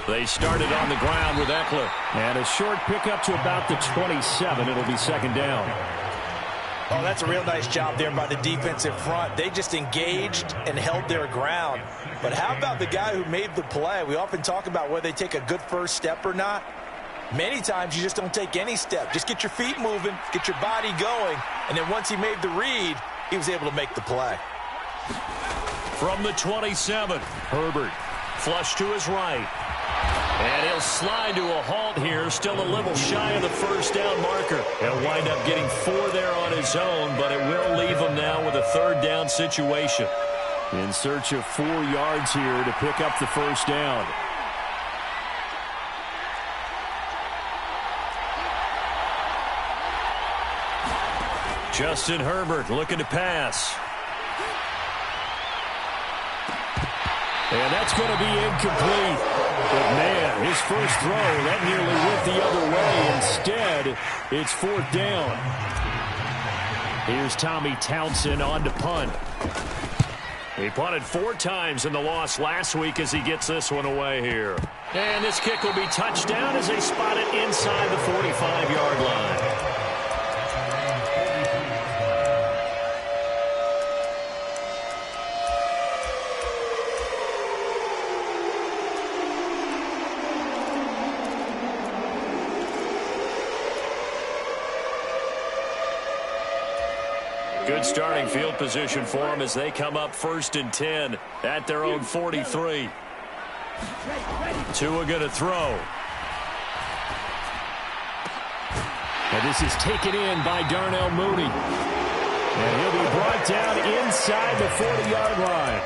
They started on the ground with Eckler. And a short pickup to about the 27. It'll be second down. Oh, that's a real nice job there by the defensive front. They just engaged and held their ground. But how about the guy who made the play? We often talk about whether they take a good first step or not. Many times you just don't take any step. Just get your feet moving, get your body going, and then once he made the read, he was able to make the play. From the 27, Herbert flush to his right. And he'll slide to a halt here, still a little shy of the first down marker. He'll wind up getting 4 there on his own, but it will leave him now with a third down situation. In search of 4 yards here to pick up the first down. Justin Herbert looking to pass. And that's going to be incomplete. But, man, his first throw, that nearly went the other way. Instead, it's 4th down. Here's Tommy Townsend on to punt. He punted 4 times in the loss last week as he gets this one away here. And this kick will be touchdown as they spot it inside the 45-yard line. Good starting field position for them as they come up 1st and 10 at their own 43. Tua going to throw. And this is taken in by Darnell Mooney. And he'll be brought down inside the 40-yard line.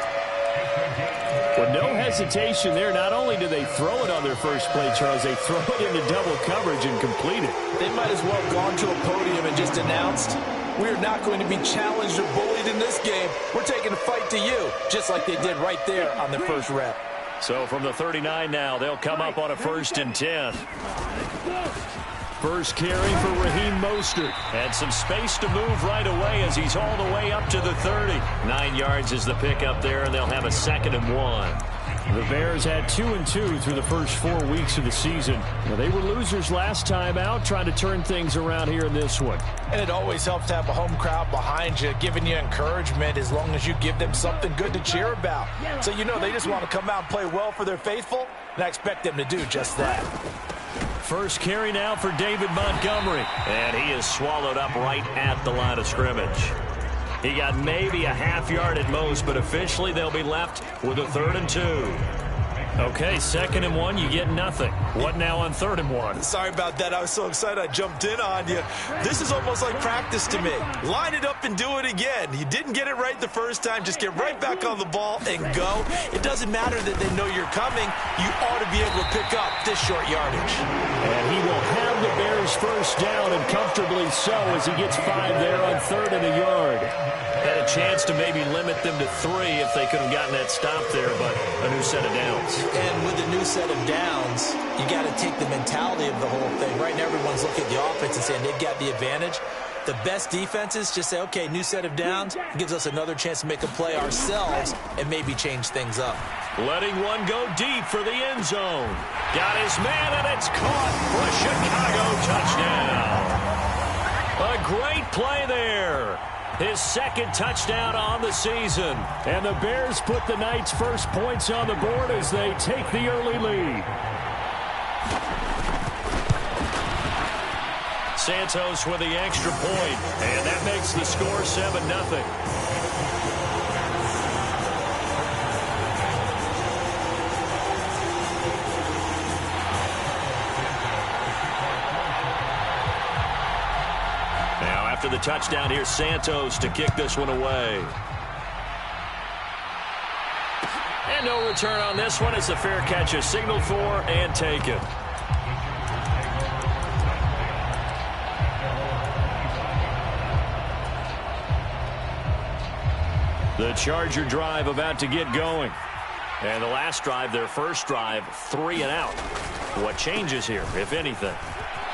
With no hesitation there, not only do they throw it on their first play, Charles, they throw it into double coverage and complete it. They might as well have gone to a podium and just announced, we are not going to be challenged or bullied in this game. We're taking a fight to you, just like they did right there on their first rep. So from the 39 now, they'll come up on a 1st and 10. First carry for Raheem Mostert. And some space to move right away as he's all the way up to the 30. 9 yards is the pickup there, and they'll have a 2nd and 1. The Bears had 2-2 through the first 4 weeks of the season. Now, they were losers last time out, trying to turn things around here in this one. And it always helps to have a home crowd behind you, giving you encouragement as long as you give them something good to cheer about. So you know they just want to come out and play well for their faithful, and I expect them to do just that. First carry now for David Montgomery. And he is swallowed up right at the line of scrimmage. He got maybe a half yard at most, but officially they'll be left with a 3rd and 2. Okay, 2nd and 1, you get nothing. What now on 3rd and 1? Sorry about that. I was so excited I jumped in on you. This is almost like practice to me. Line it up and do it again. You didn't get it right the first time. Just get right back on the ball and go. It doesn't matter that they know you're coming. You ought to be able to pick up this short yardage. And he will have the Bears first down, and comfortably so, as he gets 5 there on 3rd and a yard. Had a chance to maybe limit them to 3 if they could have gotten that stop there, but a new set of downs. And with a new set of downs, you got to take the mentality of the whole thing. Right now, everyone's looking at the offense and saying they've got the advantage. The best defenses just say, okay, new set of downs, gives us another chance to make a play ourselves and maybe change things up. Letting one go deep for the end zone. Got his man, and it's caught for a Chicago touchdown. A great play there. His 2nd touchdown on the season. And the Bears put the Knights' first points on the board as they take the early lead. Santos with the extra point, and that makes the score 7-0. After the touchdown, here's Santos to kick this one away. And no return on this one. It's a fair catch is signaled for and taken. The Charger drive about to get going. And the last drive, their first drive, 3 and out. What changes here, if anything?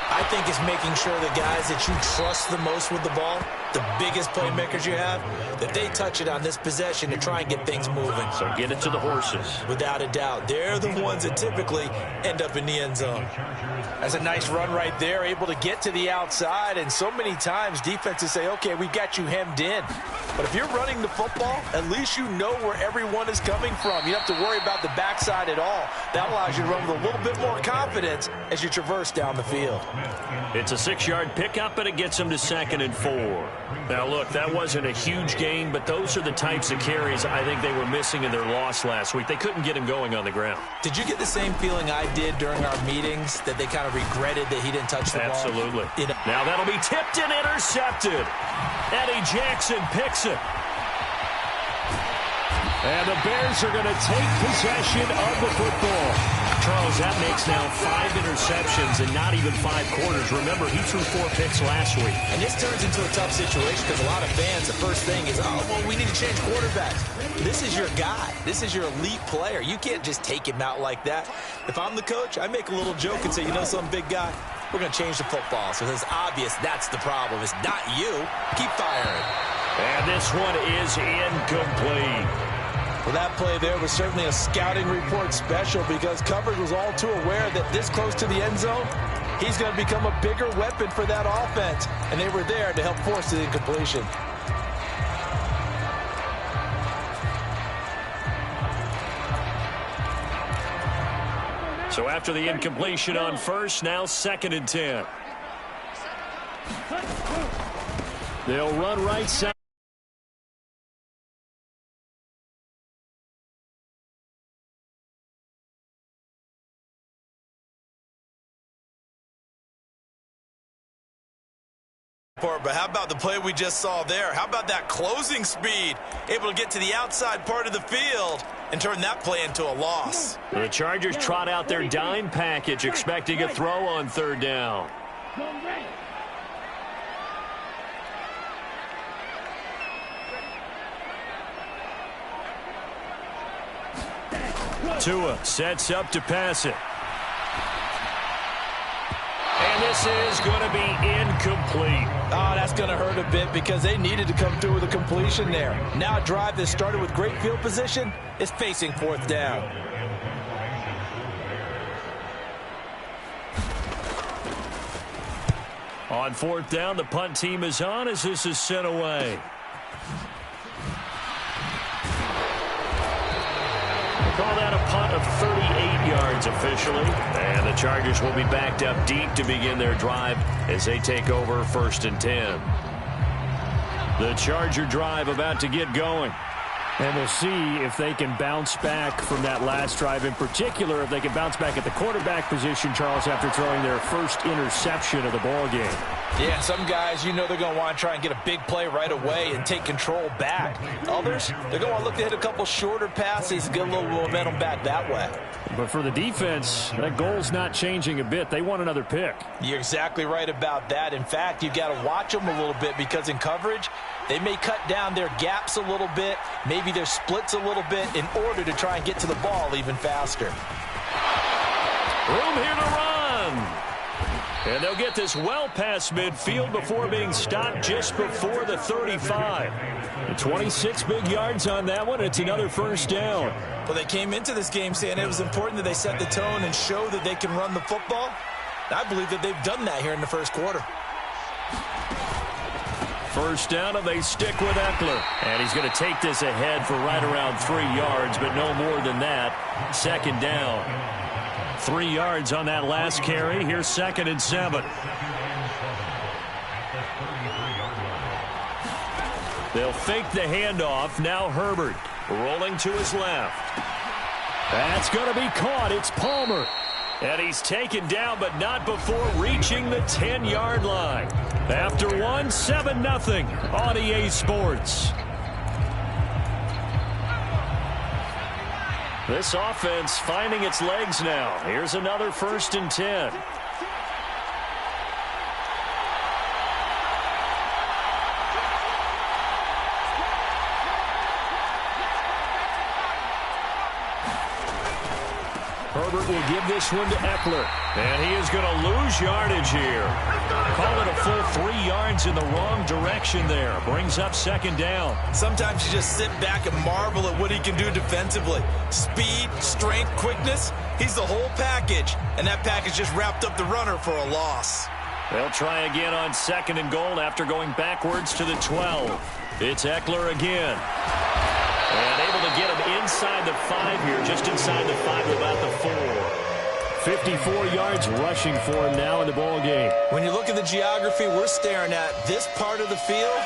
I think it's making sure the guys that you trust the most with the ball, the biggest playmakers you have, that they touch it on this possession to try and get things moving. So get it to the horses. Without a doubt. They're the ones that typically end up in the end zone. That's a nice run right there, able to get to the outside. And so many times defenses say, okay, we've got you hemmed in. But if you're running the football, at least you know where everyone is coming from. You don't have to worry about the backside at all. That allows you to run with a little bit more confidence as you traverse down the field. It's a 6-yard pickup, and it gets them to 2nd and 4. Now, look, that wasn't a huge gain, but those are the types of carries I think they were missing in their loss last week. They couldn't get him going on the ground. Did you get the same feeling I did during our meetings, that they kind of regretted that he didn't touch the ball? Absolutely. Now that'll be tipped and intercepted. Eddie Jackson picks it. And the Bears are going to take possession of the football. Charles, that makes now 5 interceptions and not even 5 quarters. Remember, he threw 4 picks last week. And this turns into a tough situation because a lot of fans, the first thing is, oh, well, we need to change quarterbacks. This is your guy. This is your elite player. You can't just take him out like that. If I'm the coach, I make a little joke and say, you know something, big guy? We're going to change the football. So it's obvious that's the problem. It's not you. Keep firing. And this one is incomplete. Well, that play there was certainly a scouting report special because coverage was all too aware that this close to the end zone, he's going to become a bigger weapon for that offense. And they were there to help force the incompletion. So after the incompletion on first, now 2nd and 10. They'll run right side. But how about the play we just saw there? How about that closing speed? Able to get to the outside part of the field and turn that play into a loss. The Chargers trot out their dime package, expecting a throw on 3rd down. Tua sets up to pass it. And this is going to be incomplete. Oh, that's going to hurt a bit because they needed to come through with a completion there. Now a drive that started with great field position is facing 4th down. On 4th down, the punt team is on as this is sent away. Call that a punt of 38 yards officially. And the Chargers will be backed up deep to begin their drive as they take over 1st and 10. The Charger drive about to get going. And we'll see if they can bounce back from that last drive. In particular, if they can bounce back at the quarterback position, Charles, after throwing their first interception of the ball game. Yeah, some guys, you know they're going to want to try and get a big play right away and take control back. Others, they're going to want to look to hit a couple shorter passes and get a little momentum back that way. But for the defense, that goal's not changing a bit. They want another pick. You're exactly right about that. In fact, you've got to watch them a little bit because in coverage, they may cut down their gaps a little bit, maybe their splits a little bit in order to try and get to the ball even faster. Room here to run. And they'll get this well past midfield before being stopped just before the 35. 26 big yards on that one. It's another 1st down. Well, they came into this game saying it was important that they set the tone and show that they can run the football. I believe that they've done that here in the 1st quarter. 1st down, and they stick with Eckler. And he's going to take this ahead for right around 3 yards, but no more than that. 2nd down. 3 yards on that last carry. Here's 2nd and 7. They'll fake the handoff. Now Herbert rolling to his left. That's going to be caught. It's Palmer. And he's taken down, but not before reaching the 10-yard line. After one, 7-0 on EA Sports. This offense finding its legs now. Here's another 1st and 10. Herbert will give this one to Eckler. And he is going to lose yardage here. Call it a full 3 yards in the wrong direction there. Brings up second down. Sometimes you just sit back and marvel at what he can do defensively. Speed, strength, quickness. He's the whole package. And that package just wrapped up the runner for a loss. They'll try again on second and goal after going backwards to the 12. It's Eckler again. And able to get him inside the 5 here, just inside the 5 about the 4. 54 yards rushing for him now in the ball game. When you look at the geography we're staring at, this part of the field,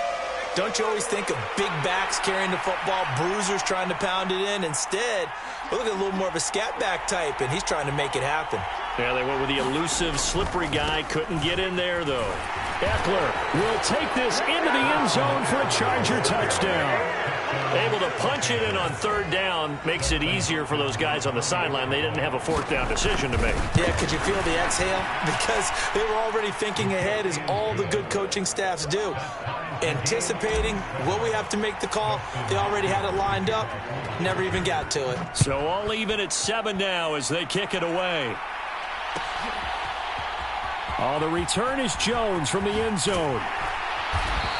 don't you always think of big backs carrying the football, bruisers trying to pound it in? Instead, we look at a little more of a scat back type, and he's trying to make it happen. Yeah, they went with the elusive, slippery guy. Couldn't get in there, though. Eckler will take this into the end zone for a Charger touchdown. Able to punch it in on third down makes it easier for those guys on the sideline. They didn't have a fourth down decision to make. Yeah, could you feel the exhale? Because they were already thinking ahead, as all the good coaching staffs do. Anticipating, will we have to make the call? They already had it lined up. Never even got to it. So all even at 7 now as they kick it away. Oh, the return is Jones from the end zone.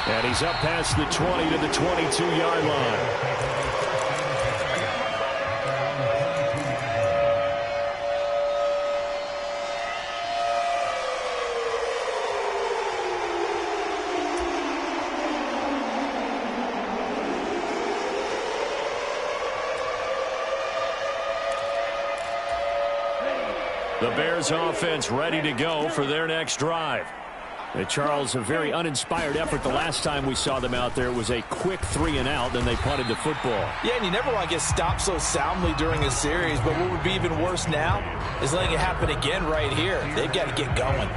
And he's up past the 20 to the 22-yard line. The Bears offense ready to go for their next drive. Charles, a very uninspired effort the last time we saw them out there. It was a quick 3 and out, then they punted the football. Yeah, and you never want to get stopped so soundly during a series, but what would be even worse now is letting it happen again right here. They've got to get going.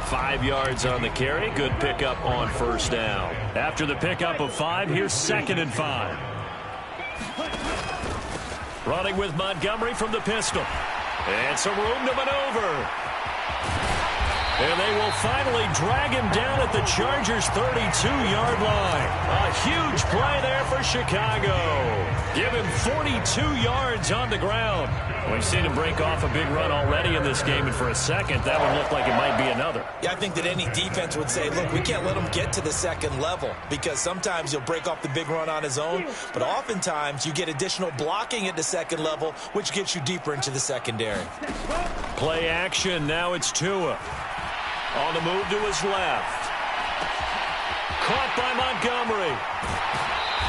5 yards on the carry. Good pickup on first down. After the pickup of 5, here's 2nd and 5. Running with Montgomery from the pistol. And some room to maneuver. And they will finally drag him down at the Chargers' 32-yard line. A huge play there for Chicago. Give him 42 yards on the ground. We've seen him break off a big run already in this game, and for a second, that would look like it might be another. Yeah, I think that any defense would say, look, we can't let him get to the second level, because sometimes he'll break off the big run on his own, but oftentimes you get additional blocking at the second level, which gets you deeper into the secondary. Play action. Now it's Tua. On the move to his left. Caught by Montgomery.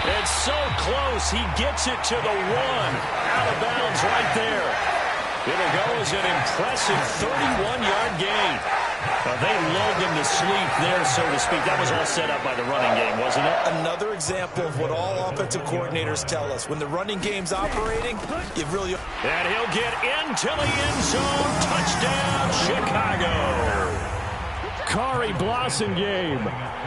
And so close, he gets it to the 1. Out of bounds right there. It'll go as an impressive 31-yard gain. They lulled him to sleep there, so to speak. That was all set up by the running game, wasn't it? Another example of what all offensive coordinators tell us. When the running game's operating, you really... And he'll get into the end zone. Touchdown, Chicago. Kari Blasingame,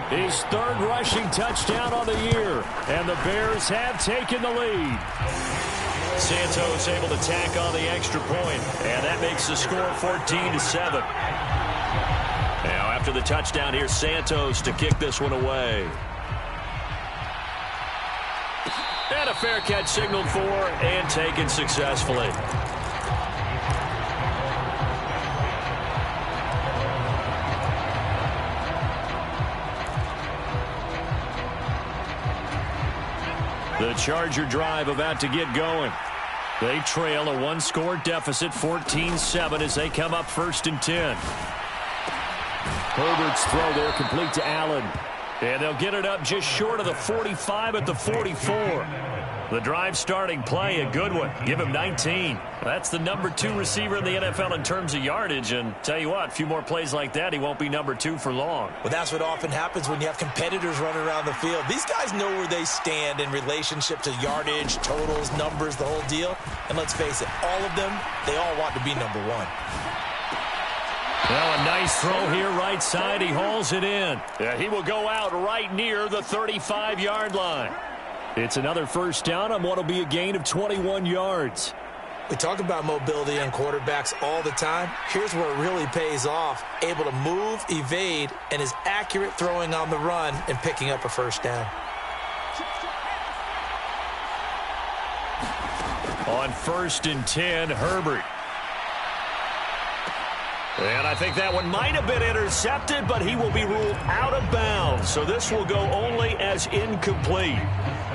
his 3rd rushing touchdown on the year, and the Bears have taken the lead. Santos able to tack on the extra point, and that makes the score 14-7. Now after the touchdown, here's Santos to kick this one away. And a fair catch signaled for and taken successfully. The Charger drive about to get going. They trail a 1-score deficit, 14-7, as they come up 1st and 10. Herbert's throw there complete to Allen. And they'll get it up just short of the 45 at the 44. The drive starting play, a good one. Give him 19. That's the number 2 receiver in the NFL in terms of yardage. And tell you what, a few more plays like that, he won't be number 2 for long. Well, that's what often happens when you have competitors running around the field. These guys know where they stand in relationship to yardage, totals, numbers, the whole deal. And let's face it, all of them, they all want to be number 1. Well, a nice throw here right side. He hauls it in. Yeah, he will go out right near the 35-yard line. It's another first down on what will be a gain of 21 yards. We talk about mobility on quarterbacks all the time. Here's where it really pays off. Able to move, evade, and is accurate throwing on the run and picking up a first down. On 1st and 10, Herbert. And I think that one might have been intercepted, but he will be ruled out of bounds. So this will go only as incomplete.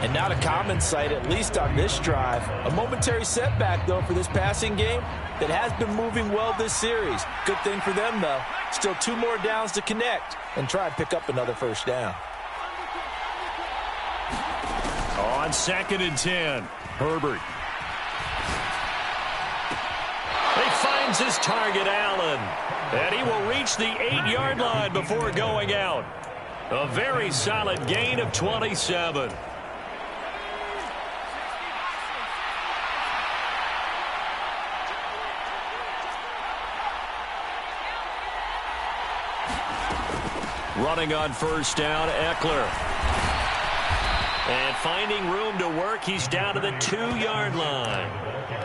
And not a common sight, at least on this drive. A momentary setback, though, for this passing game that has been moving well this series. Good thing for them, though. Still 2 more downs to connect and try and pick up another first down. On 2nd and 10, Herbert. He finds his target, Allen. And he will reach the 8-yard line before going out. A very solid gain of 27. Running on first down, Eckler. And finding room to work, he's down to the 2-yard line.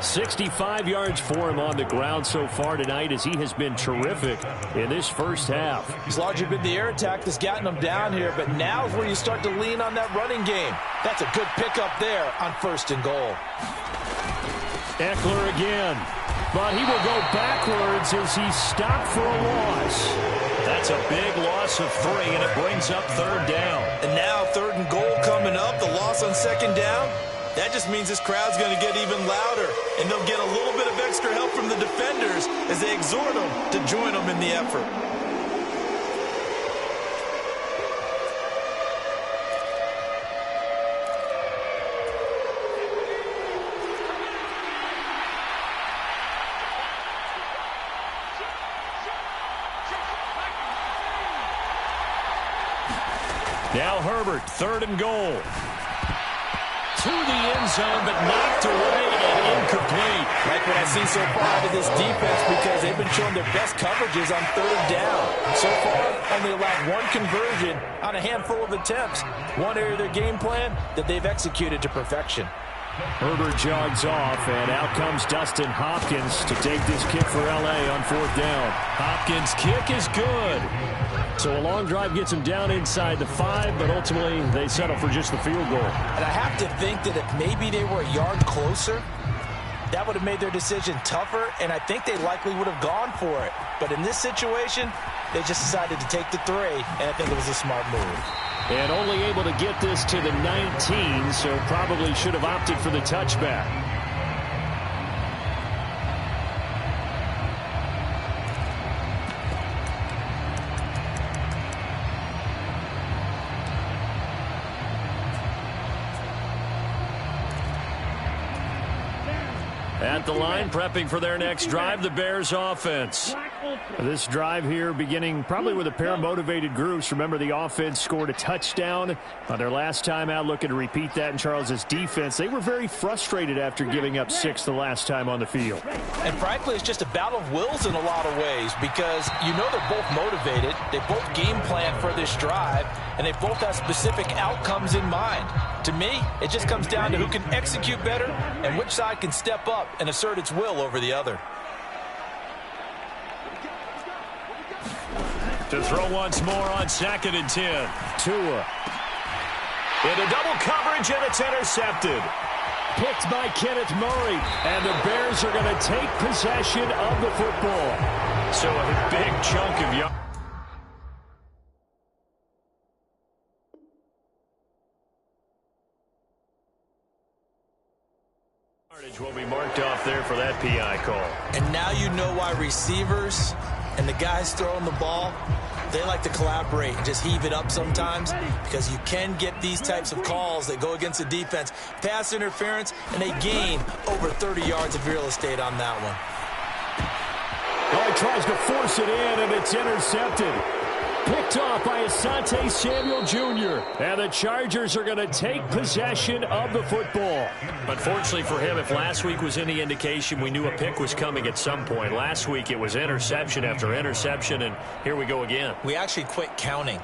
65 yards for him on the ground so far tonight as he has been terrific in this first half. It's largely been the air attack that's gotten him down here, but now is where you start to lean on that running game. That's a good pickup there on 1st and goal. Eckler again, but he will go backwards as he stopped for a loss. That's a big loss of 3, and it brings up 3rd down. And now 3rd and goal coming up, the loss on 2nd down. That just means this crowd's going to get even louder, and they'll get a little bit of extra help from the defenders as they exhort them to join them in the effort. Now Herbert, 3rd and goal. To the end zone, but knocked away and incomplete. Like what I've seen so far out of this defense, because they've been showing their best coverages on 3rd down. So far, only allowed 1 conversion on a handful of attempts. One area of their game plan that they've executed to perfection. Herbert jogs off, and out comes Dustin Hopkins to take this kick for L.A. on 4th down. Hopkins' kick is good. So a long drive gets him down inside the 5, but ultimately they settle for just the field goal. And I have to think that if maybe they were a yard closer, that would have made their decision tougher, and I think they likely would have gone for it. But in this situation, they just decided to take the 3, and I think it was a smart move. And only able to get this to the 19, so probably should have opted for the touchback. At the line, prepping for their next drive, the Bears offense. This drive here beginning probably with a pair of motivated groups. Remember, the offense scored a touchdown on their last time out, looking to repeat that in Charles's defense. They were very frustrated after giving up 6 the last time on the field. And frankly, it's just a battle of wills in a lot of ways, because you know they're both motivated. They both game plan for this drive, and they both have specific outcomes in mind. To me, it just comes down to who can execute better and which side can step up and assert its will over the other. To throw once more on 2nd and 10. Tua. Into double coverage, and it's intercepted. Picked by Kenneth Murray, and the Bears are going to take possession of the football. So a big chunk of yards. Will be marked off there for that PI call. And now you know why receivers and the guys throwing the ball, they like to collaborate and just heave it up sometimes, because you can get these types of calls that go against the defense. Pass interference, and they gain over 30 yards of real estate on that one. Oh, he tries to force it in, and it's intercepted. Picked off by Asante Samuel Jr. And the Chargers are going to take possession of the football. Unfortunately for him, if last week was any indication, we knew a pick was coming at some point. Last week it was interception after interception, and here we go again. We actually quit counting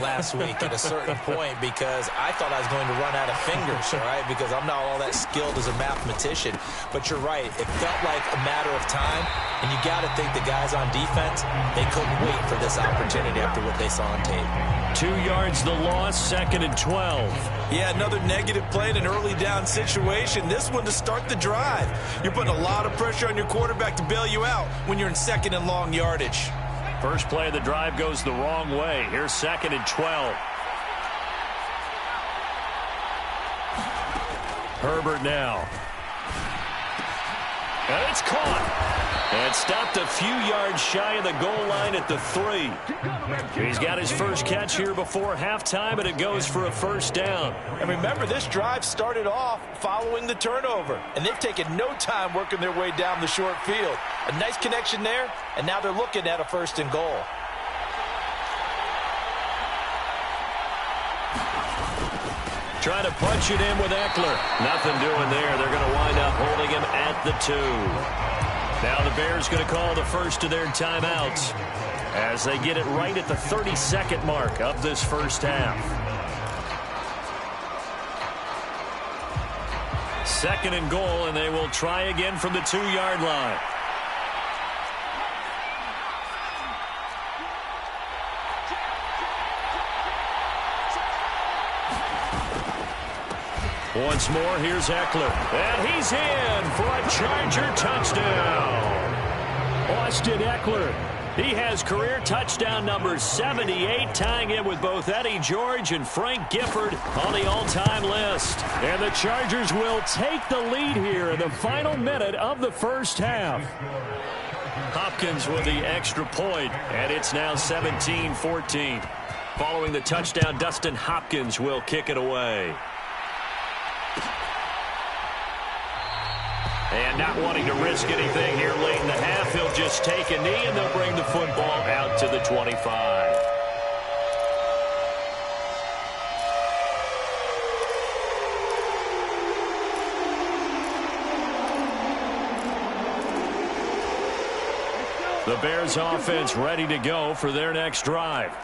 last week at a certain point, because I thought I was going to run out of fingers, all right, because I'm not all that skilled as a mathematician. But you're right. It felt like a matter of time, and you got to think the guys on defense, they couldn't wait for this opportunity after what they saw on tape. 2 yards the loss, 2nd and 12. Yeah, another negative play in an early down situation. This one to start the drive. You're putting a lot of pressure on your quarterback to bail you out when you're in 2nd and long yardage. First play of the drive goes the wrong way. Here's 2nd and 12. Herbert now. And it's caught. And stopped a few yards shy of the goal line at the 3. He's got his first catch here before halftime, and it goes for a first down. And remember, this drive started off following the turnover, and they've taken no time working their way down the short field. A nice connection there, and now they're looking at a 1st and goal. Trying to punch it in with Eckler. Nothing doing there. They're going to wind up holding him at the 2. Now the Bears going to call the first of their timeouts as they get it right at the 32nd mark of this first half. 2nd and goal, and they will try again from the 2-yard line. Once more, here's Eckler. And he's in for a Charger touchdown. Austin Eckler. He has career touchdown number 78, tying it with both Eddie George and Frank Gifford on the all-time list. And the Chargers will take the lead here in the final minute of the first half. Hopkins with the extra point, and it's now 17-14. Following the touchdown, Dustin Hopkins will kick it away. And not wanting to risk anything here late in the half, he'll just take a knee, and they'll bring the football out to the 25. The Bears offense ready to go for their next drive.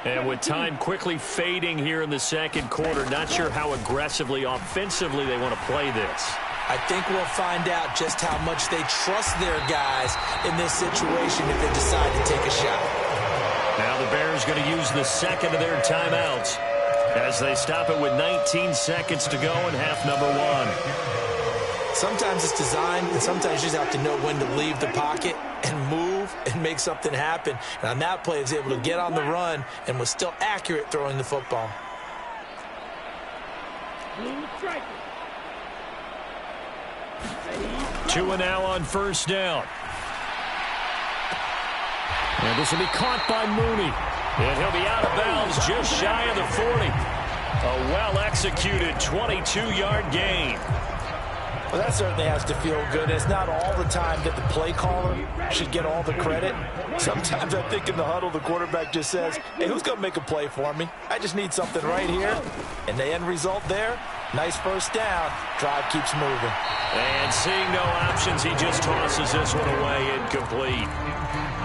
And with time quickly fading here in the second quarter, not sure how aggressively, offensively they want to play this. I think we'll find out just how much they trust their guys in this situation if they decide to take a shot. Now the Bears going to use the second of their timeouts as they stop it with 19 seconds to go in half number 1. Sometimes it's designed, and sometimes you just have to know when to leave the pocket and move and make something happen. And on that play, he was able to get on the run and was still accurate throwing the football. 2 and now on first down. And this will be caught by Mooney. And he'll be out of bounds just shy of the 40. A well-executed 22-yard gain. Well, that certainly has to feel good. It's not all the time that the play caller should get all the credit. Sometimes I think in the huddle, the quarterback just says, hey, who's going to make a play for me? I just need something right here. And the end result there, nice first down. Drive keeps moving. And seeing no options, he just tosses this one away, incomplete.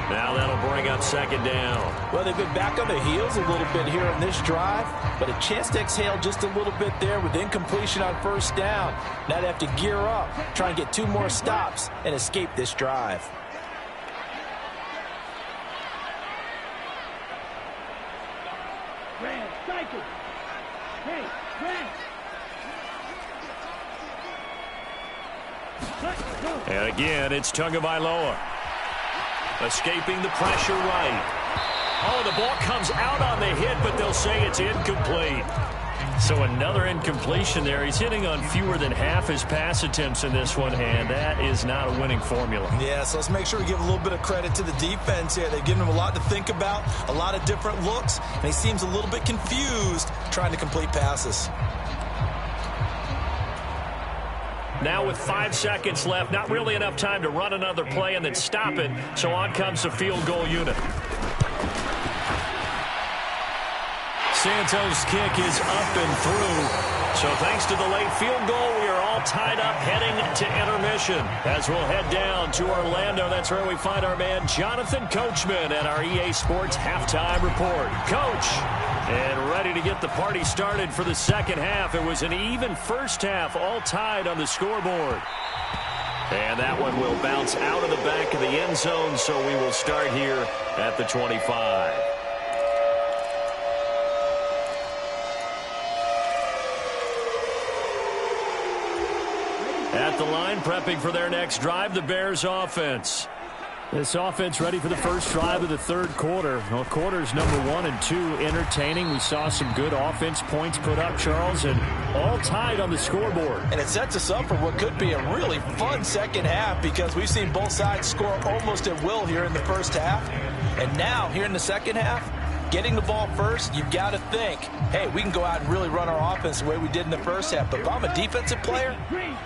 Now that'll bring up second down. Well, they've been back on their heels a little bit here in this drive, but a chance to exhale just a little bit there with incompletion on first down. Now they have to gear up, try and get 2 more stops and escape this drive. And again, it's Tagovailoa. Escaping the pressure right. Oh, the ball comes out on the hit, but they'll say it's incomplete. So another incompletion there. He's hitting on fewer than half his pass attempts in this one, and that is not a winning formula. Yeah, so let's make sure we give a little bit of credit to the defense here. They've given him a lot to think about, a lot of different looks, and he seems a little bit confused trying to complete passes. Now with 5 seconds left, not really enough time to run another play and then stop it, so on comes the field goal unit. Santos' kick is up and through. So thanks to the late field goal, we are all tied up heading to intermission. As we'll head down to Orlando, that's where we find our man Jonathan Coachman at our EA Sports Halftime Report. Coach, and ready to get the party started for the second half. It was an even first half, all tied on the scoreboard. And that one will bounce out of the back of the end zone, so we will start here at the 25. At the line, prepping for their next drive, the Bears offense. This offense ready for the first drive of the third quarter. Well, quarters number 1 and 2 entertaining. We saw some good offense points put up, Charles, and all tied on the scoreboard. And it sets us up for what could be a really fun second half because we've seen both sides score almost at will here in the first half. And now, here in the second half, getting the ball first, you've got to think, hey, we can go out and really run our offense the way we did in the first half. But if I'm a defensive player,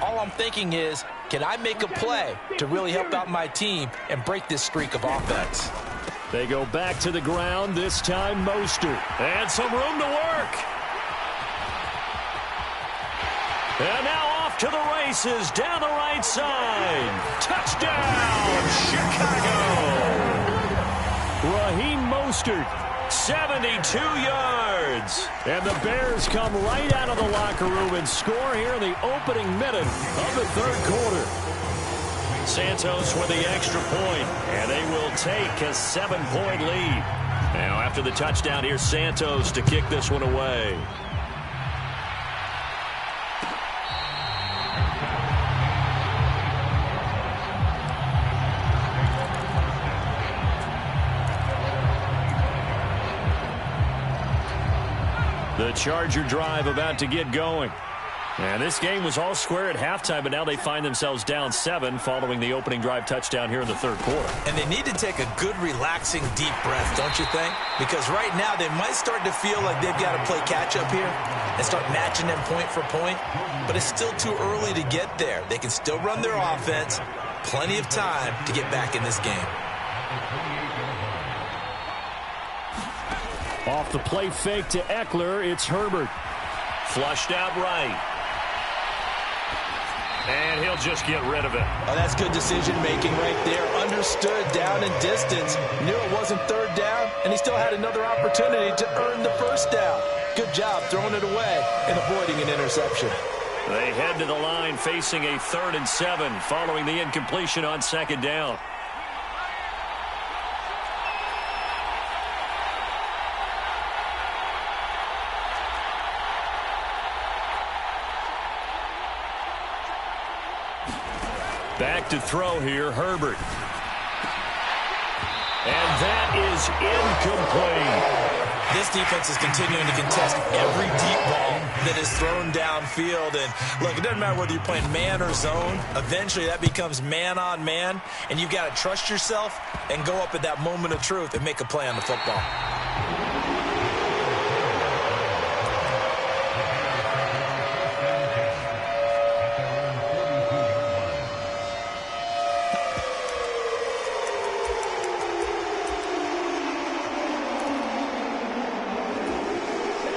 all I'm thinking is, can I make a play to really help out my team and break this streak of offense? They go back to the ground, this time Mostert. And some room to work. And now off to the races, down the right side. Touchdown, Chicago! Raheem Mostert, 72 yards. And the Bears come right out of the locker room and score here in the opening minute of the third quarter. Santos with the extra point, and they will take a 7-point lead. Now after the touchdown, here's Santos to kick this one away. The Charger drive about to get going. And this game was all square at halftime, but now they find themselves down 7 following the opening drive touchdown here in the third quarter. And they need to take a good, relaxing, deep breath, don't you think? Because right now they might start to feel like they've got to play catch-up here and start matching them point for point. But it's still too early to get there. They can still run their offense. Plenty of time to get back in this game. Off the play fake to Eckler, it's Herbert. Flushed out right. And he'll just get rid of it. Oh, that's good decision-making right there. Understood down and distance. Knew it wasn't third down, and he still had another opportunity to earn the first down. Good job throwing it away and avoiding an interception. They head to the line facing a 3rd and 7 following the incompletion on second down. Back to throw here, Herbert. And that is incomplete. This defense is continuing to contest every deep ball that is thrown downfield. And look, it doesn't matter whether you're playing man or zone. Eventually that becomes man on man. And you've got to trust yourself and go up at that moment of truth and make a play on the football.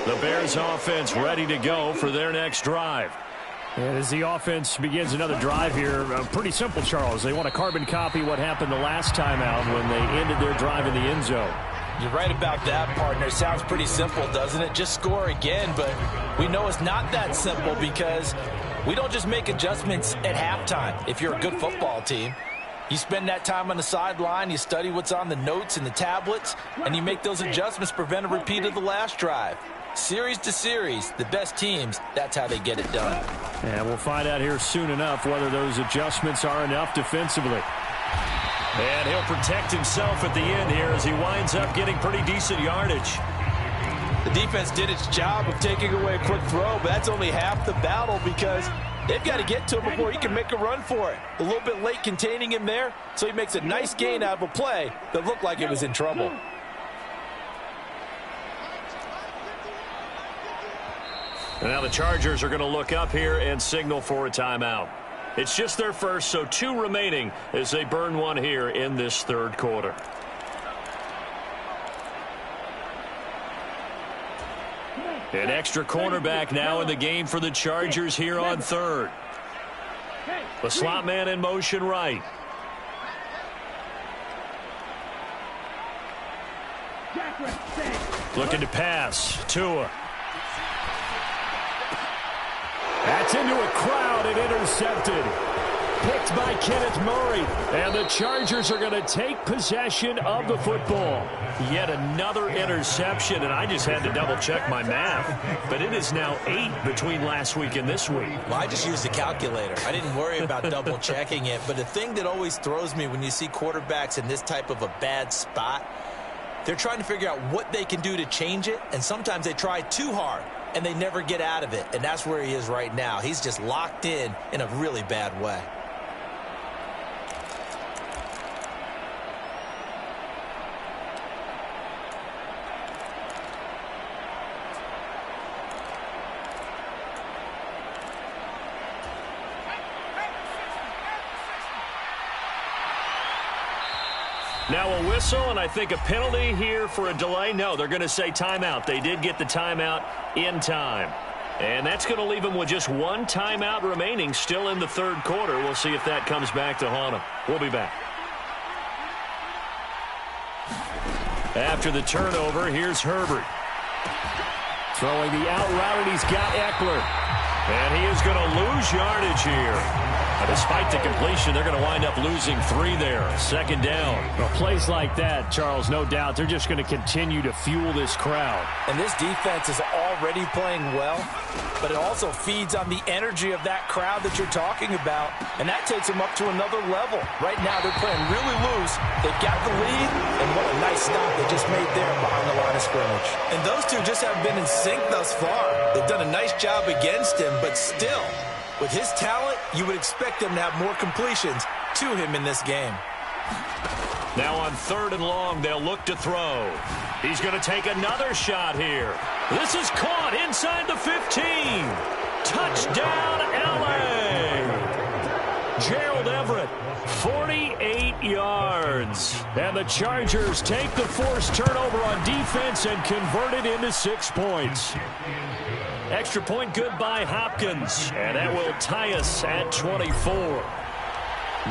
The Bears offense ready to go for their next drive. And as the offense begins another drive here, pretty simple, Charles. They want to carbon copy what happened the last time out when they ended their drive in the end zone. You're right about that, partner. Sounds pretty simple, doesn't it? Just score again, but we know it's not that simple because we don't just make adjustments at halftime. If you're a good football team, you spend that time on the sideline, you study what's on the notes and the tablets, and you make those adjustments to prevent a repeat of the last drive. Series to series, the best teams, that's how they get it done. And we'll find out here soon enough whether those adjustments are enough defensively. And he'll protect himself at the end here as he winds up getting pretty decent yardage. The defense did its job of taking away a quick throw, but that's only half the battle because they've got to get to him before he can make a run for it. A little bit late containing him there, so he makes a nice gain out of a play that looked like it was in trouble. And now the Chargers are going to look up here and signal for a timeout. It's just their first, so 2 remaining as they burn one here in this third quarter. An extra cornerback now in the game for the Chargers here on third. The slot man in motion right. Looking to pass. Tua. That's into a crowd and intercepted. picked by Kenneth Murray. And the Chargers are going to take possession of the football. Yet another interception, and I just had to double-check my math. But it is now 8 between last week and this week. Well, I just used a calculator. I didn't worry about double-checking it. But the thing that always throws me when you see quarterbacks in this type of a bad spot, they're trying to figure out what they can do to change it, and sometimes they try too hard, and they never get out of it. And that's where he is right now. He's just locked in a really bad way. Now a whistle, and I think a penalty here for a delay. No, they're going to say timeout. They did get the timeout in time. And that's going to leave them with just one timeout remaining still in the third quarter. We'll see if that comes back to haunt them. We'll be back. After the turnover, here's Herbert. Throwing the out route, and he's got Eckler. And he is going to lose yardage here. Despite the completion, they're going to wind up losing 3 there. Second down. Well, plays like that, Charles, no doubt, they're just going to continue to fuel this crowd. And this defense is already playing well, but it also feeds on the energy of that crowd that you're talking about, and that takes them up to another level. Right now, they're playing really loose. They've got the lead, and what a nice stop they just made there behind the line of scrimmage. And those two just haven't been in sync thus far. They've done a nice job against him, but still, with his talent, you would expect them to have more completions to him in this game. Now on 3rd and long, they'll look to throw. He's going to take another shot here. This is caught inside the 15. Touchdown, L.A. Gerald Everett, 48 yards. And the Chargers take the forced turnover on defense and convert it into 6 points. Extra point good by Hopkins, and that will tie us at 24.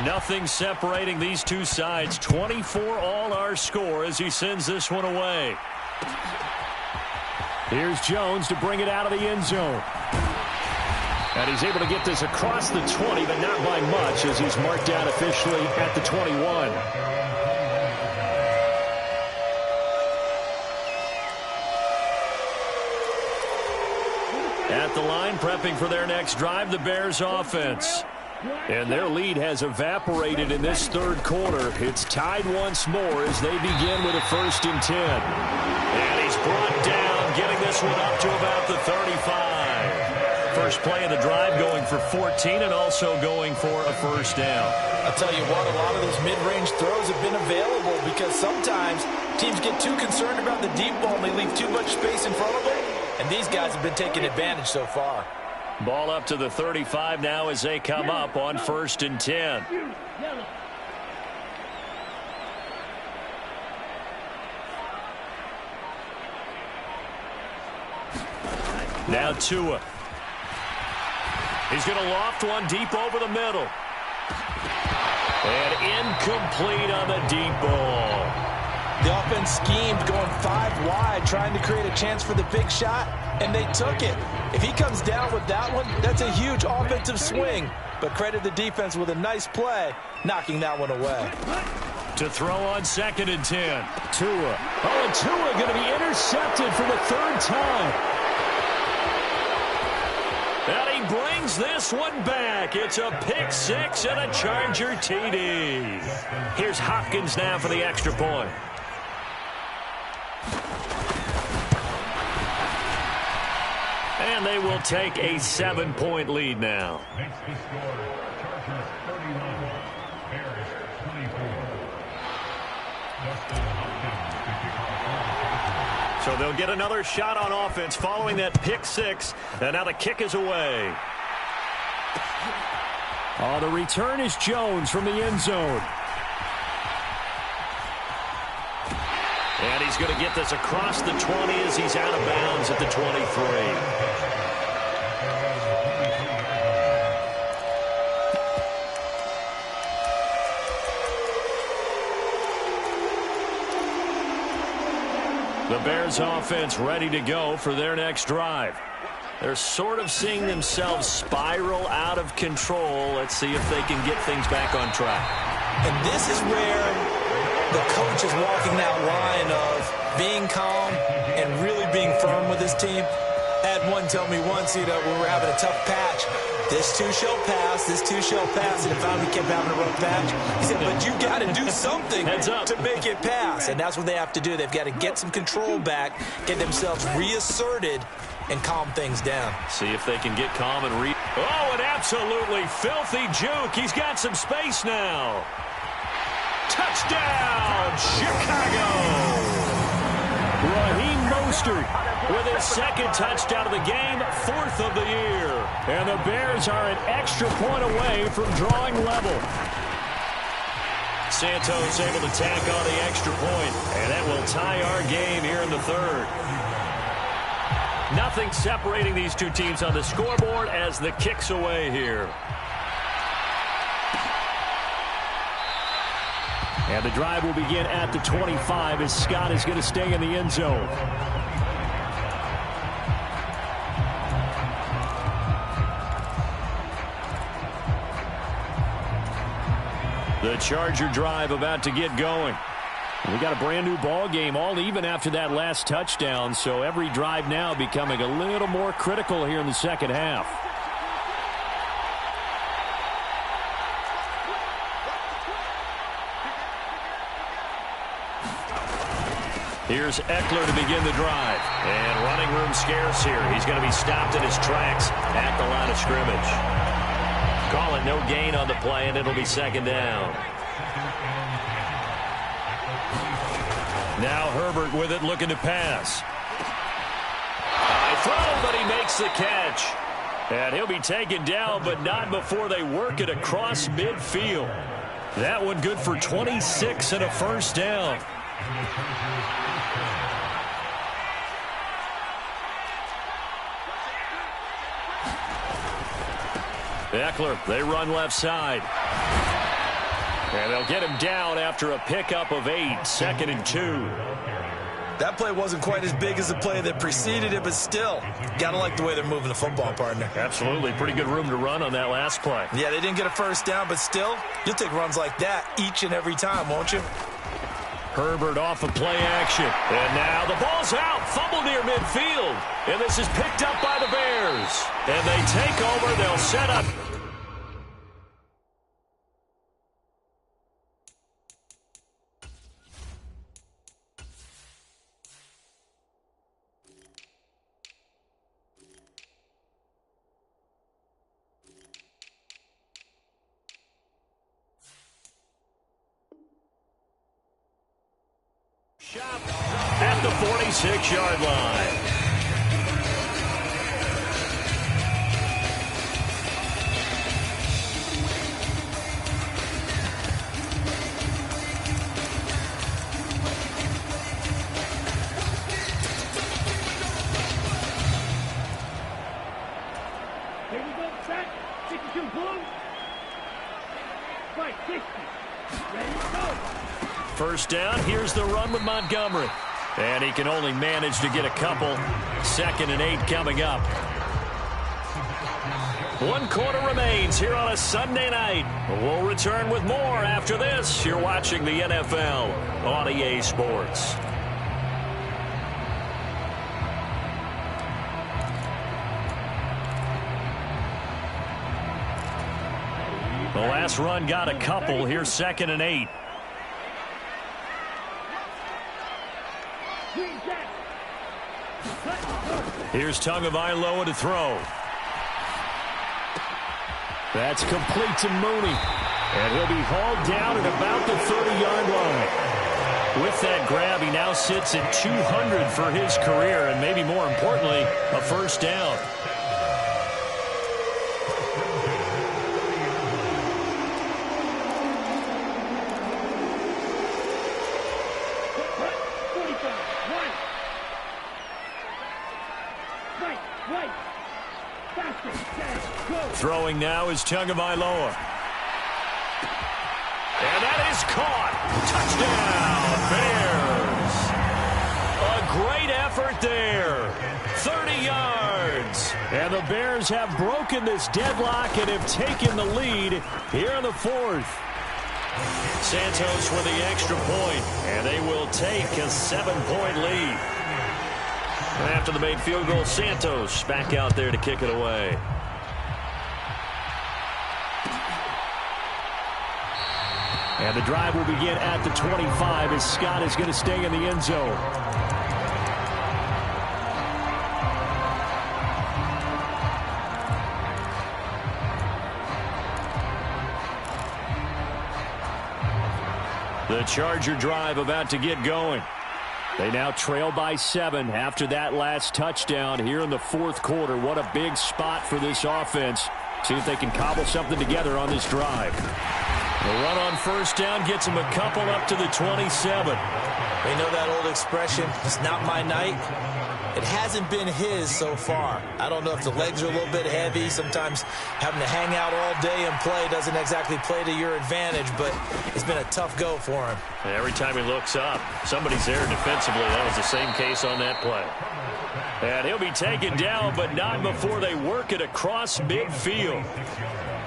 Nothing separating these two sides. 24 all our score as he sends this one away. Here's Jones to bring it out of the end zone. And he's able to get this across the 20, but not by much as he's marked down officially at the 21. At the line, prepping for their next drive, the Bears offense. And their lead has evaporated in this third quarter. It's tied once more as they begin with a 1st and 10. And he's brought down, getting this one up to about the 35. First play of the drive going for 14 and also going for a 1st down. I'll tell you what, a lot of those mid-range throws have been available because sometimes teams get too concerned about the deep ball and they leave too much space in front of them. And these guys have been taking advantage so far. Ball up to the 35 now as they come up on 1st and 10. Now Tua. He's going to loft one deep over the middle. And incomplete on the deep ball. The offense schemed going 5 wide, trying to create a chance for the big shot, and they took it. If he comes down with that one, that's a huge offensive swing. But credit the defense with a nice play, knocking that one away. To throw on 2nd and 10. Tua. Oh, and Tua going to be intercepted for the 3rd time. And he brings this one back. It's a pick 6 and a Charger TD. Here's Hopkins now for the extra point. And they will take a 7-point lead now. So they'll get another shot on offense following that pick 6. And now the kick is away. Oh, the return is Jones from the end zone. And he's going to get this across the 20 as he's out of bounds at the 23. The Bears offense ready to go for their next drive. They're sort of seeing themselves spiral out of control. Let's see if they can get things back on track. And this is where the coach is walking that line of being calm and really being firm with his team. I had one tell me once, when we were having a tough patch, this too shall pass, this too shall pass. And if I kept having a rough patch, he said, but you got to do something to make it pass. And that's what they have to do. They've got to get some control back, get themselves reasserted, and calm things down. See if they can get calm and Oh, an absolutely filthy juke. He's got some space now. Touchdown, Chicago! Raheem Mostert with his second touchdown of the game, 4th of the year. And the Bears are an extra point away from drawing level. Santos able to tack on the extra point, and that will tie our game here in the third. Nothing separating these two teams on the scoreboard as the kick's away here. And the drive will begin at the 25 as Scott is going to stay in the end zone. The Charger drive about to get going. We got a brand new ball game, all even after that last touchdown, so every drive now becoming a little more critical here in the second half. Here's Eckler to begin the drive. And running room scarce here. He's going to be stopped in his tracks at the line of scrimmage. Call it no gain on the play, and it'll be second down. Now Herbert with it, looking to pass. High throw, but he makes the catch. And he'll be taken down, but not before they work it across midfield. That one good for 26 and a first down. Eckler, they run left side. And they'll get him down after a pickup of 8, 2nd and 2. That play wasn't quite as big as the play that preceded it, but still, got to like the way they're moving the football, partner. Absolutely. Pretty good room to run on that last play. Yeah, they didn't get a first down, but still, you'll take runs like that each and every time, won't you? Herbert off of play action. And now the ball's out. Fumble near midfield. And this is picked up by the Bears. And they take over. They'll set up. At the 46-yard line. Here we go, set, 62, boom. Right, 60. Ready, go. First down, here's the run with Montgomery. And he can only manage to get a couple. 2nd and 8 coming up. 1 quarter remains here on a Sunday night. We'll return with more after this. You're watching the NFL on EA Sports. The last run got a couple. Here's 2nd and 8. Here's Tagovailoa to throw. That's complete to Mooney. And he'll be hauled down at about the 30-yard line. With that grab, he now sits at 200 for his career, and maybe more importantly, a first down. Throwing now is Tagovailoa. And that is caught. Touchdown, Bears. A great effort there. 30 yards. And the Bears have broken this deadlock and have taken the lead here in the fourth. Santos with the extra point, and they will take a 7-point lead. And after the made field goal, Santos back out there to kick it away. And the drive will begin at the 25 as Scott is going to stay in the end zone. The Charger drive about to get going. They now trail by 7 after that last touchdown here in the fourth quarter. What a big spot for this offense. See if they can cobble something together on this drive. The run on first down gets them a couple up to the 27. They know that old expression, it's not my night. It hasn't been his so far. I don't know if the legs are a little bit heavy. Sometimes having to hang out all day and play doesn't exactly play to your advantage, but it's been a tough go for him. And every time he looks up, somebody's there defensively. That was the same case on that play. And he'll be taken down, but not before they work it across midfield.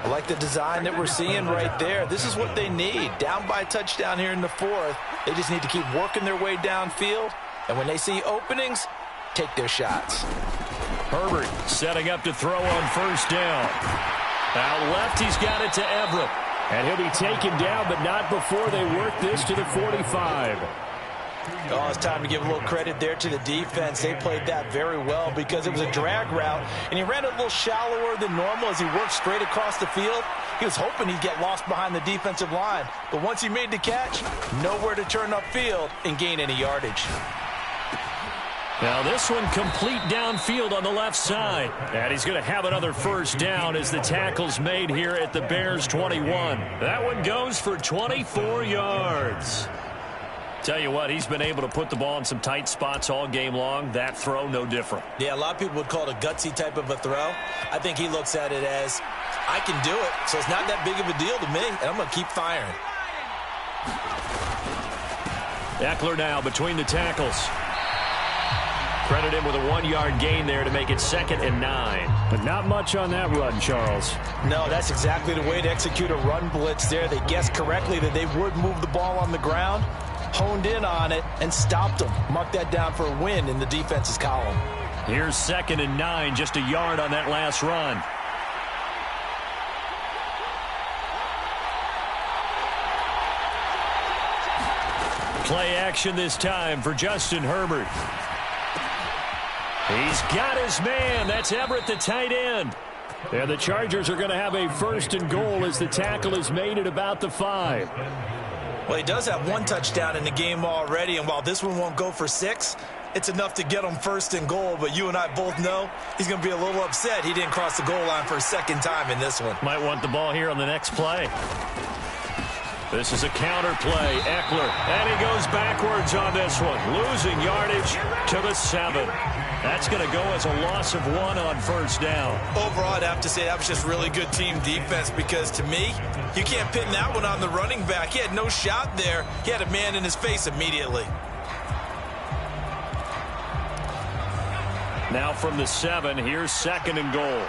I like the design that we're seeing right there. This is what they need. Down by a touchdown here in the fourth. They just need to keep working their way downfield. And when they see openings, take their shots. Herbert setting up to throw on first down. Out left, he's got it to Everett. And he'll be taken down, but not before they work this to the 45. Oh, it's time to give a little credit there to the defense. They played that very well because it was a drag route, and he ran it a little shallower than normal as he worked straight across the field. He was hoping he'd get lost behind the defensive line, but once he made the catch, nowhere to turn upfield and gain any yardage. Now this one complete downfield on the left side. And he's going to have another first down as the tackle's made here at the Bears 21. That one goes for 24 yards. Tell you what, he's been able to put the ball in some tight spots all game long. That throw, no different. Yeah, a lot of people would call it a gutsy type of a throw. I think he looks at it as, I can do it, so it's not that big of a deal to me, and I'm going to keep firing. Eckler now between the tackles. Credit him with a 1-yard gain there to make it 2nd and 9. But not much on that run, Charles. No, that's exactly the way to execute a run blitz there. They guessed correctly that they would move the ball on the ground, honed in on it, and stopped them. Mark that down for a win in the defense's column. Here's 2nd and 9, just a yard on that last run. Play action this time for Justin Herbert. He's got his man. That's Everett, the tight end. And the Chargers are going to have a 1st and goal as the tackle is made at about the 5. Well, he does have 1 touchdown in the game already, and while this one won't go for 6, it's enough to get him 1st and goal. But you and I both know he's going to be a little upset he didn't cross the goal line for a 2nd time in this one. Might want the ball here on the next play. This is a counter play. Eckler, and he goes backwards on this one. Losing yardage to the 7. That's going to go as a loss of 1 on first down. Overall, I'd have to say that was just really good team defense because, to me, you can't pin that one on the running back. He had no shot there. He had a man in his face immediately. Now from the 7, here's 2nd and goal.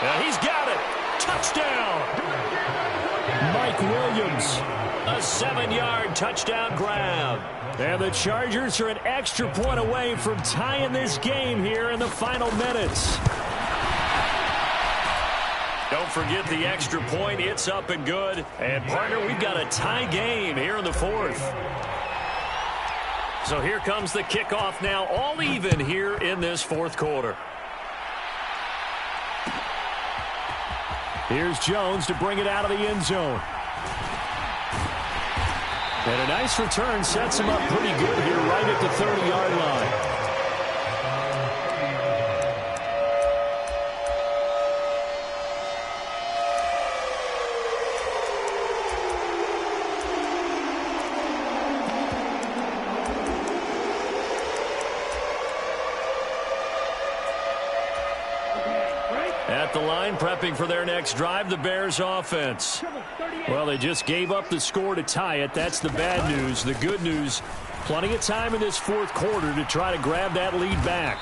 And he's got it. Touchdown. Mike Williams. A 7-yard touchdown grab. And the Chargers are an extra point away from tying this game here in the final minutes. Don't forget the extra point. It's up and good. And, partner, we've got a tie game here in the 4th. So here comes the kickoff now, all even here in this 4th quarter. Here's Jones to bring it out of the end zone. And a nice return sets him up pretty good here right at the 30-yard line. At the line, prepping for their next drive, the Bears offense. Well, they just gave up the score to tie it. That's the bad news. The good news, Plenty of time in this fourth quarter to try to grab that lead back.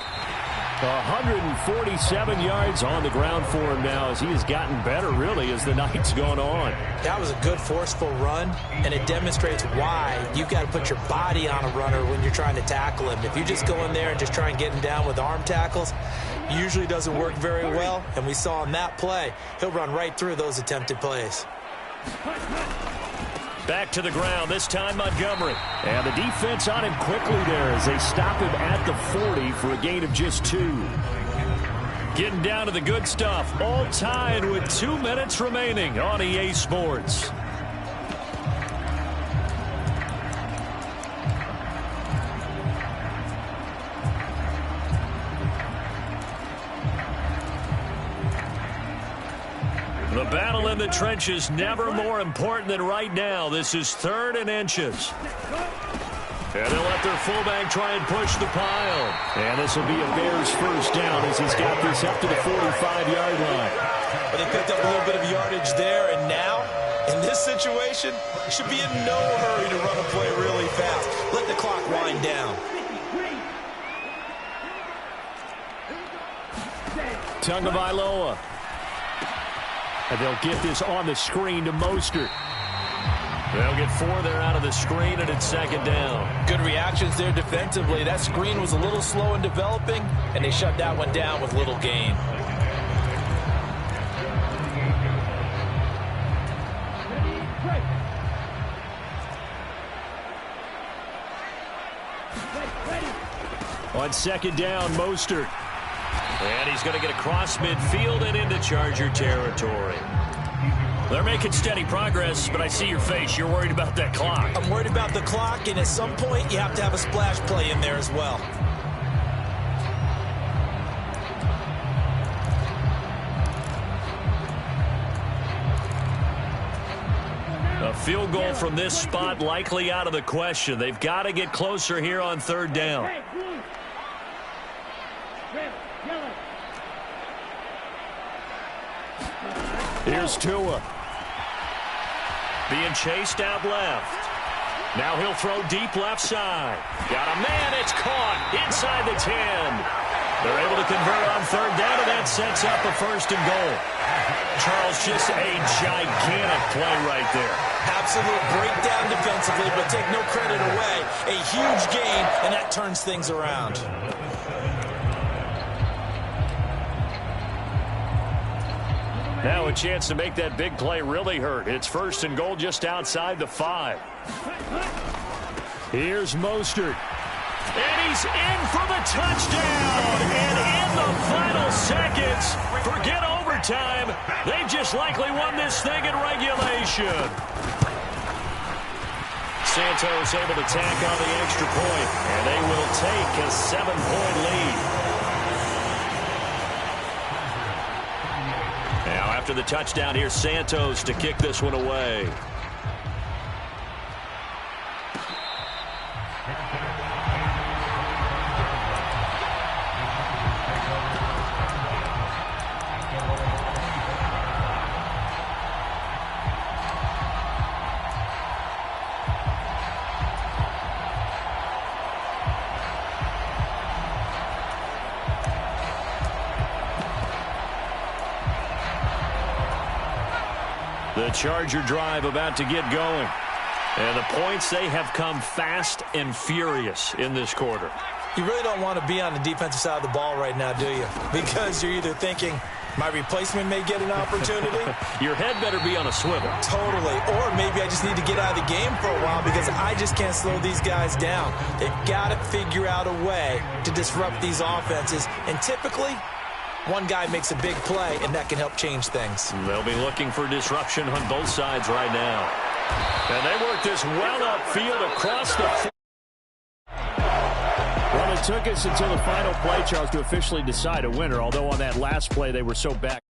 147 yards on the ground for him now as he has gotten better, really, as the night's gone on. That was a good, forceful run, and it demonstrates why you've got to put your body on a runner when you're trying to tackle him. If you just go in there and just try and get him down with arm tackles, usually doesn't work very well, and we saw on that play, he'll run right through those attempted plays. Back to the ground, this time Montgomery. And the defense on him quickly there as they stop him at the 40 for a gain of just 2. Getting down to the good stuff, all tied with 2 minutes remaining on EA Sports. The battle in the trenches never more important than right now. This is 3rd and inches. And they'll let their fullback try and push the pile. And this will be a Bears first down as he's got this up to the 45-yard line. But they picked up a little bit of yardage there, and now, in this situation, should be in no hurry to run a play really fast. Let the clock wind down. Tagovailoa. And they'll get this on the screen to Mostert. They'll get 4 there out of the screen, and it's 2nd down. Good reactions there defensively. That screen was a little slow in developing, and they shut that one down with little gain. On 2nd down, Mostert. And he's going to get across midfield and into Charger territory. They're making steady progress, but I see your face. You're worried about that clock. I'm worried about the clock, and at some point, you have to have a splash play in there as well. A field goal from this spot likely out of the question. They've got to get closer here on 3rd down. Here's Tua. Being chased out left. Now he'll throw deep left side. Got a man, it's caught inside the 10. They're able to convert on 3rd down, and that sets up a 1st and goal. Charles, just a gigantic play right there. Absolute breakdown defensively, but take no credit away. A huge gain, and that turns things around. Now a chance to make that big play really hurt. It's 1st and goal just outside the 5. Here's Mostert. And he's in for the touchdown. And in the final seconds, forget overtime. They've just likely won this thing in regulation. Santos able to tack on the extra point, and they will take a 7-point lead. Now after the touchdown, here's Santos to kick this one away. The Charger drive about to get going. And the points, they have come fast and furious in this quarter. You really don't want to be on the defensive side of the ball right now, do you? Because you're either thinking, my replacement may get an opportunity. Your head better be on a swivel. Totally. Or maybe I just need to get out of the game for a while because I just can't slow these guys down. They've got to figure out a way to disrupt these offenses. And typically, one guy makes a big play, and that can help change things. They'll be looking for disruption on both sides right now. And they work this well upfield across the... Well, it took us until the final play, Charles, to officially decide a winner, although on that last play they were so back.